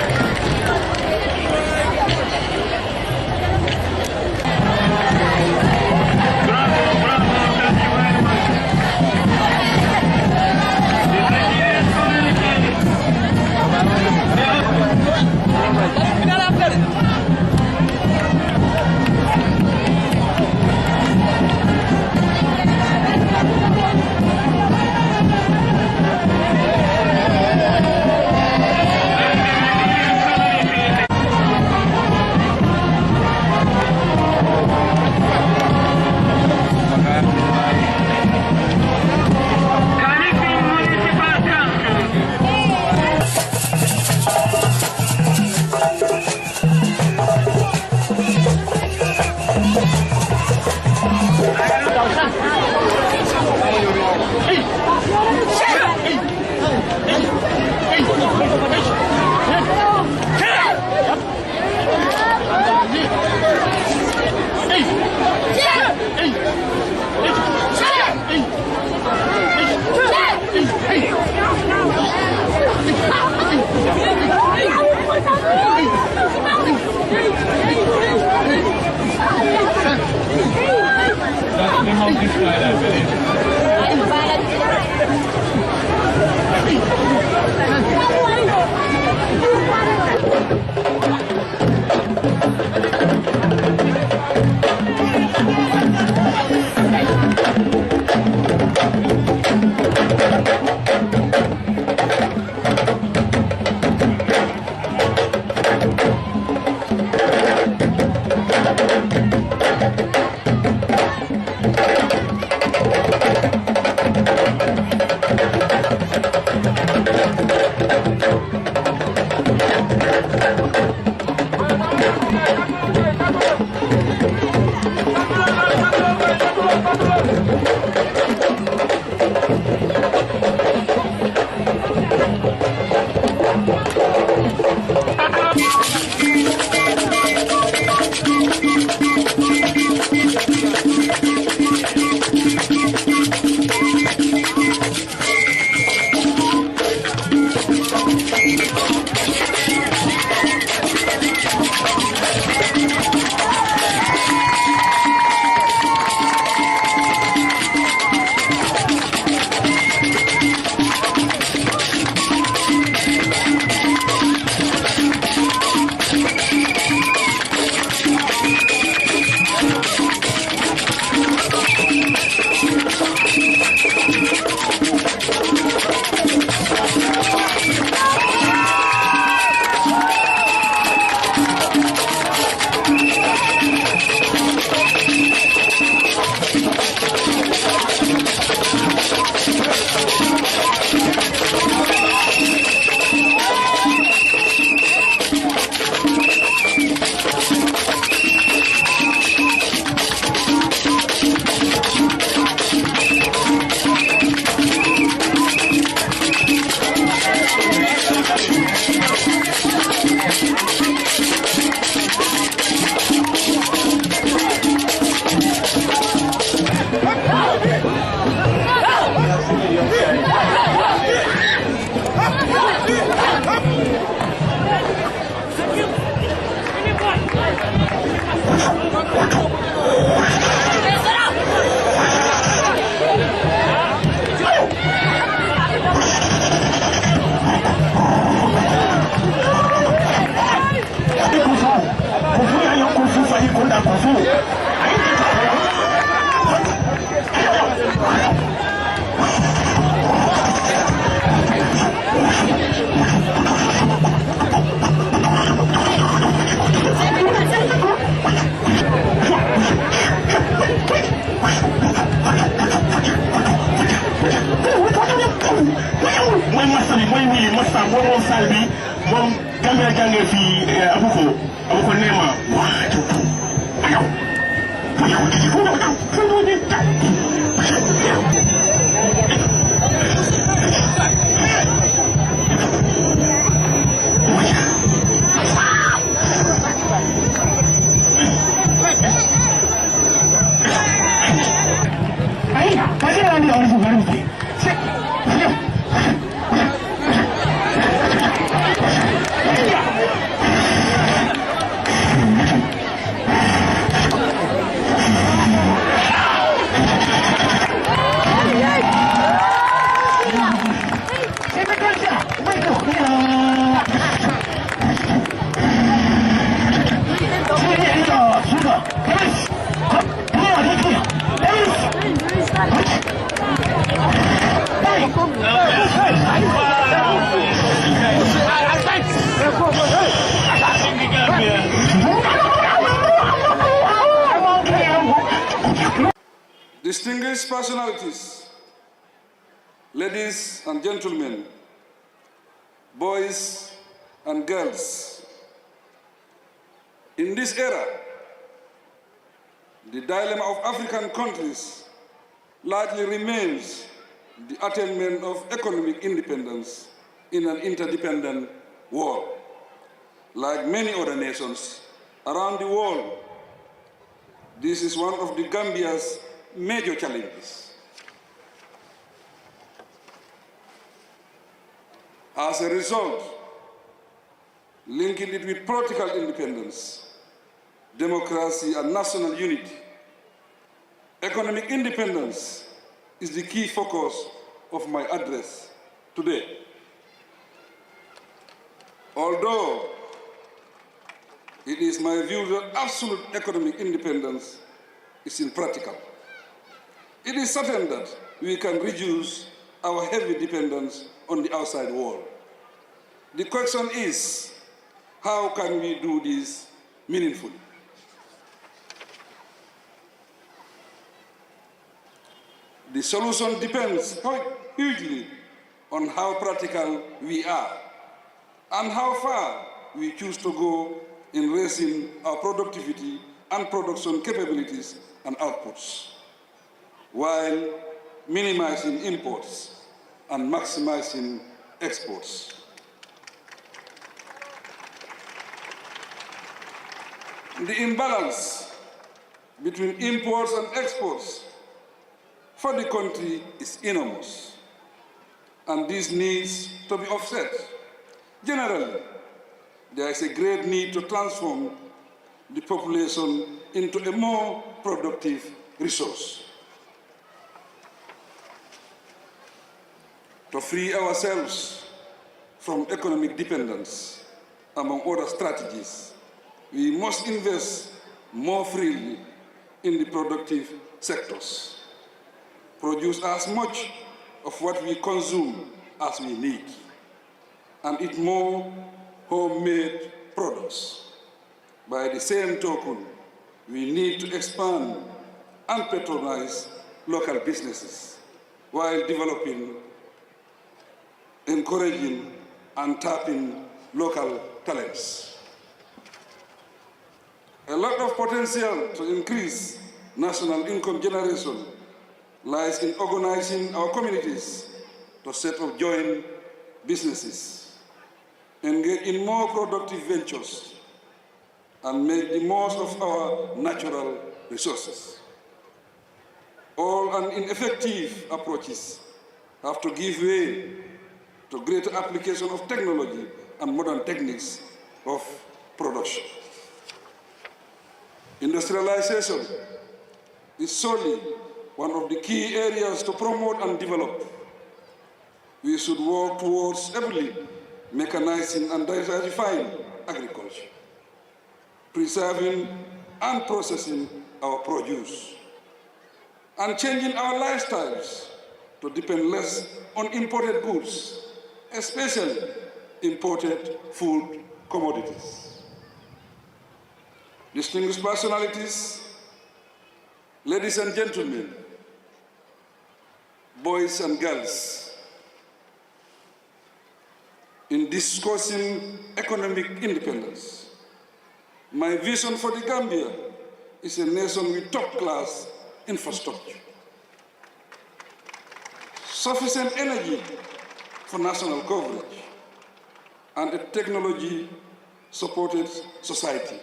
Distinguished personalities, ladies and gentlemen, boys and girls, in this era, the dilemma of African countries largely remains the attainment of economic independence in an interdependent world. Like many other nations around the world, this is one of the Gambia's major challenges. As a result, linking it with political independence, democracy, and national unity, Economic independence is the key focus of my address today. Although it is my view that absolute economic independence is impractical, it is certain that we can reduce our heavy dependence on the outside world. The question is, how can we do this meaningfully? The solution depends hugely on how practical we are and how far we choose to go in raising our productivity and production capabilities and outputs, while minimizing imports and maximizing exports. The imbalance between imports and exports for the country is enormous, and this needs to be offset. Generally, there is a great need to transform the population into a more productive resource. To free ourselves from economic dependence, among other strategies, we must invest more freely in the productive sectors, produce as much of what we consume as we need, and eat more homemade products. By the same token, we need to expand and patronize local businesses while developing, encouraging, and tapping local talents. A lot of potential to increase national income generation lies in organizing our communities to set up joint businesses, engage in more productive ventures, and make the most of our natural resources. All ineffective approaches have to give way to greater application of technology and modern techniques of production. Industrialization is solely one of the key areas to promote and develop. We should work towards heavily mechanizing and diversifying agriculture, preserving and processing our produce, and changing our lifestyles to depend less on imported goods, especially imported food commodities. Distinguished personalities, ladies and gentlemen, boys and girls, in discussing economic independence, my vision for the Gambia is a nation with top-class infrastructure, sufficient energy for national coverage, and a technology-supported society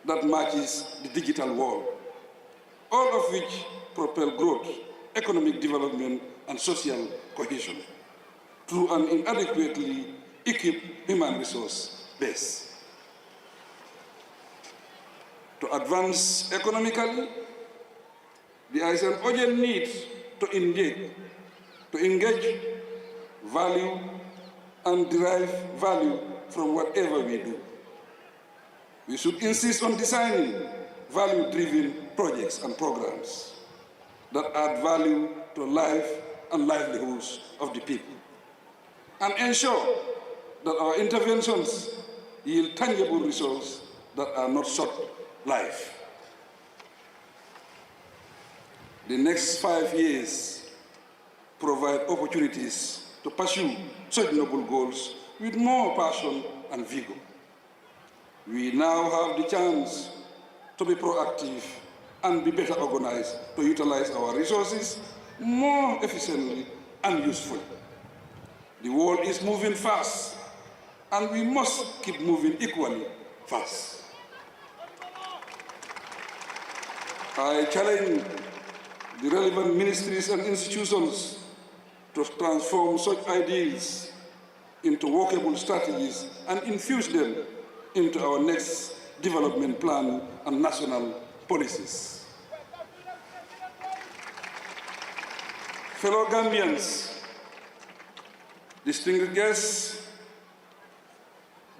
that matches the digital world, all of which propel growth, economic development, and social cohesion through an inadequately equipped human resource base. To advance economically, there is an urgent need to engage, value, and derive value from whatever we do. We should insist on designing value-driven projects and programs that add value to life and livelihoods of the people, and ensure that our interventions yield tangible results that are not short-lived. The next 5 years provide opportunities to pursue such noble goals with more passion and vigor. We now have the chance to be proactive and be better organized to utilize our resources more efficiently and usefully. The world is moving fast, and we must keep moving equally fast. I challenge the relevant ministries and institutions to transform such ideals into workable strategies and infuse them into our next development plan and national policies. fellow Gambians, distinguished guests,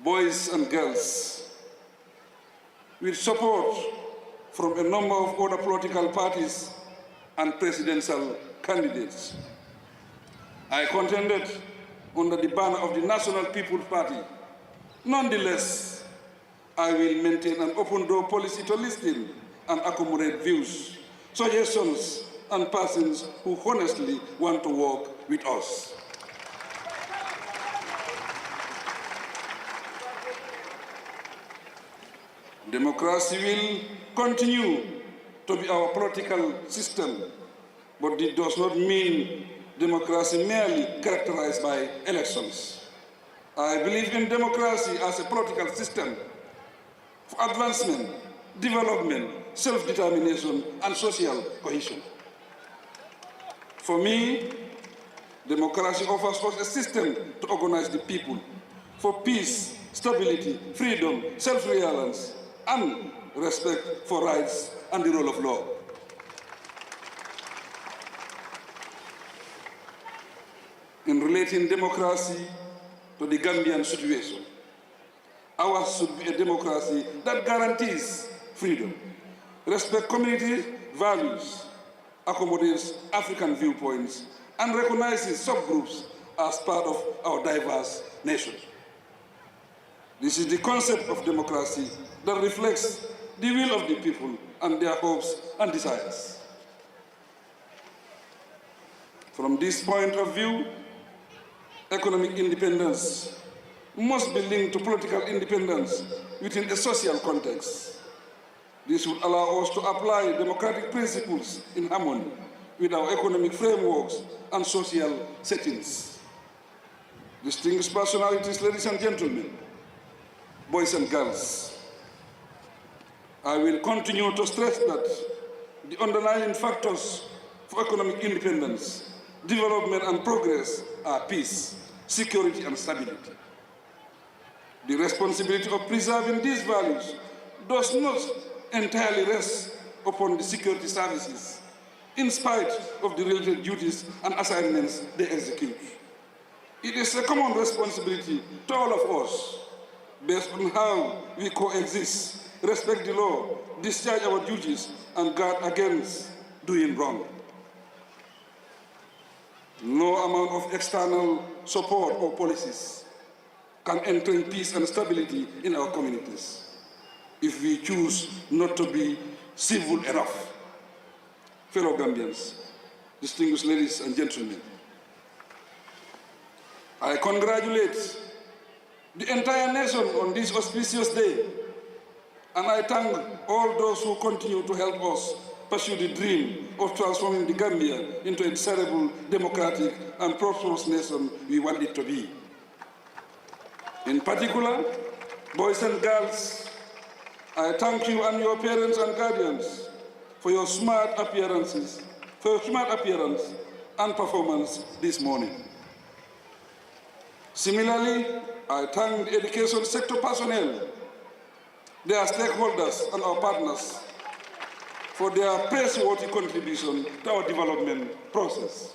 boys and girls, with support from a number of other political parties and presidential candidates, I contended under the banner of the National People's Party. Nonetheless, I will maintain an open door policy to listen and accommodate views, suggestions, and persons who honestly want to work with us. Democracy will continue to be our political system, but it does not mean democracy merely characterized by elections. I believe in democracy as a political system for advancement, development, self-determination, and social cohesion. For me, democracy offers us a system to organize the people for peace, stability, freedom, self-reliance, and respect for rights and the rule of law. In relating democracy to the Gambian situation, ours should be a democracy that guarantees freedom, respects community values, accommodates African viewpoints, and recognizes subgroups as part of our diverse nation. This is the concept of democracy that reflects the will of the people and their hopes and desires. From this point of view, economic independence must be linked to political independence within a social context. This would allow us to apply democratic principles in harmony with our economic frameworks and social settings. Distinguished personalities, ladies and gentlemen, boys and girls, I will continue to stress that the underlying factors for economic independence, development, and progress are peace, security, and stability. The responsibility of preserving these values does not entirely rest upon the security services, in spite of the related duties and assignments they execute. It is a common responsibility to all of us, based on how we coexist, respect the law, discharge our duties, and guard against doing wrong. No amount of external support or policies can enter peace and stability in our communities if we choose not to be civil enough. Fellow Gambians, distinguished ladies and gentlemen, I congratulate the entire nation on this auspicious day, and I thank all those who continue to help us pursue the dream of transforming the Gambia into a desirable, democratic, and prosperous nation we want it to be. In particular, boys and girls, I thank you and your parents and guardians for your smart appearance and performance this morning. Similarly, I thank the education sector personnel, their stakeholders, and our partners for their praiseworthy contribution to our development process.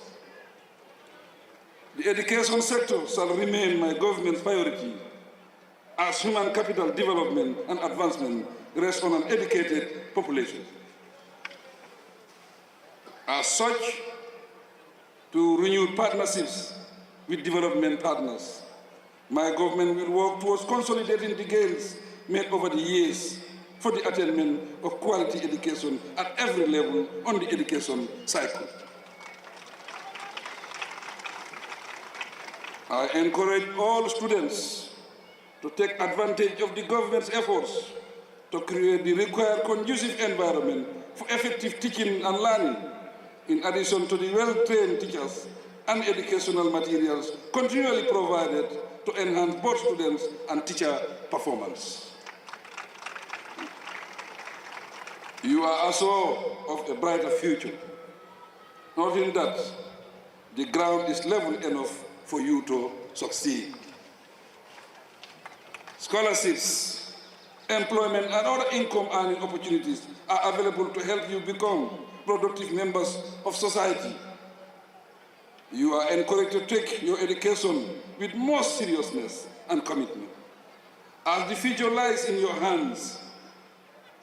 The education sector shall remain my government's priority, as human capital development and advancement rest on an educated population. As such, to renewed partnerships with development partners, my government will work towards consolidating the gains made over the years for the attainment of quality education at every level on the education cycle. I encourage all students to take advantage of the government's efforts to create the required conducive environment for effective teaching and learning, in addition to the well-trained teachers and educational materials continually provided to enhance both students and teacher performance. You are assured of a brighter future, noting that the ground is level enough for you to succeed. Scholarships, employment, and other income-earning opportunities are available to help you become productive members of society. You are encouraged to take your education with more seriousness and commitment. As the future lies in your hands,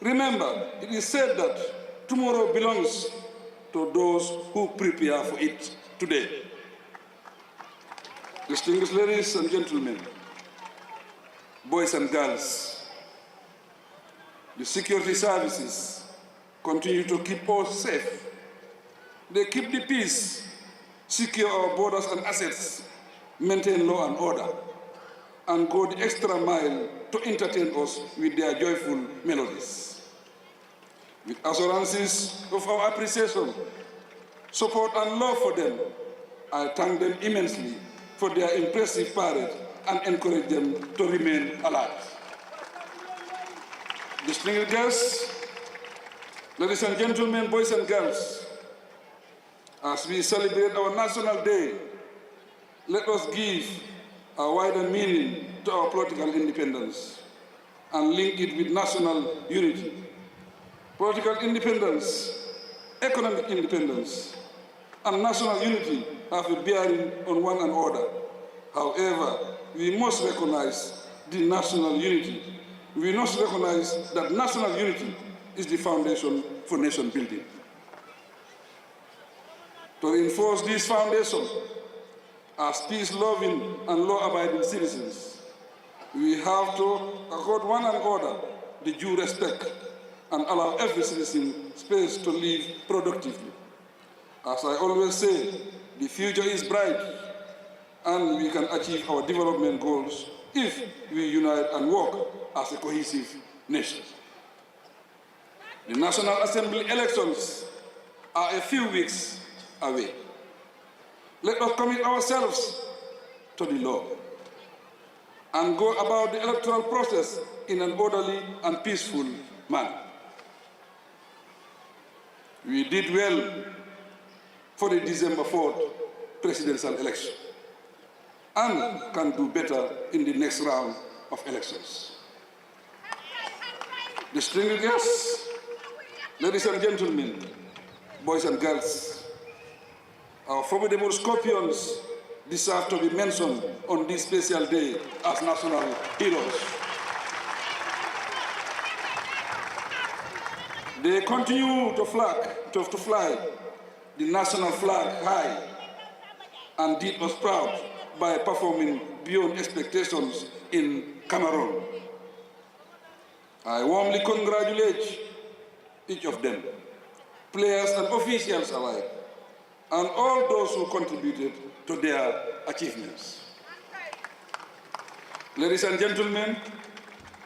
remember, it is said that tomorrow belongs to those who prepare for it today. Distinguished ladies and gentlemen, boys and girls, the security services continue to keep us safe. They keep the peace, secure our borders and assets, maintain law and order, and go the extra mile to entertain us with their joyful melodies. With assurances of our appreciation, support and love for them, I thank them immensely for their impressive parade and encourage them to remain alert. Distinguished guests, ladies and gentlemen, boys and girls, as we celebrate our National Day, let us give a wider meaning to our political independence and link it with national unity. Political independence, economic independence, and national unity have a bearing on one another. However, we must recognize the national unity. We must recognize that national unity is the foundation for nation building. To reinforce this foundation, as peace-loving and law-abiding citizens, we have to accord one another the due respect and allow every citizen space to live productively. As I always say, the future is bright, and we can achieve our development goals if we unite and work as a cohesive nation. The National Assembly elections are a few weeks away. Let us commit ourselves to the law and go about the electoral process in an orderly and peaceful manner. We did well for the December 4th presidential election and can do better in the next round of elections. Distinguished guests, ladies and gentlemen, boys and girls, our formidable scorpions deserve to be mentioned on this special day as national heroes. They continue to fly the national flag high and did us proud by performing beyond expectations in Cameroon. I warmly congratulate each of them, players and officials alike, and all those who contributed to their achievements. Ladies and gentlemen,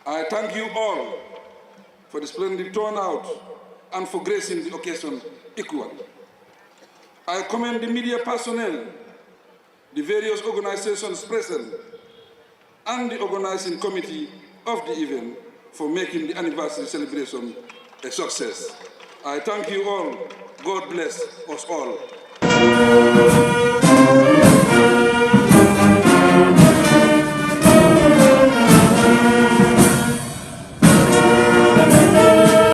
I thank you all for the splendid turnout and for gracing the occasion equally. I commend the media personnel, the various organizations present, and the organizing committee of the event for making the anniversary celebration a success. I thank you all. God bless us all.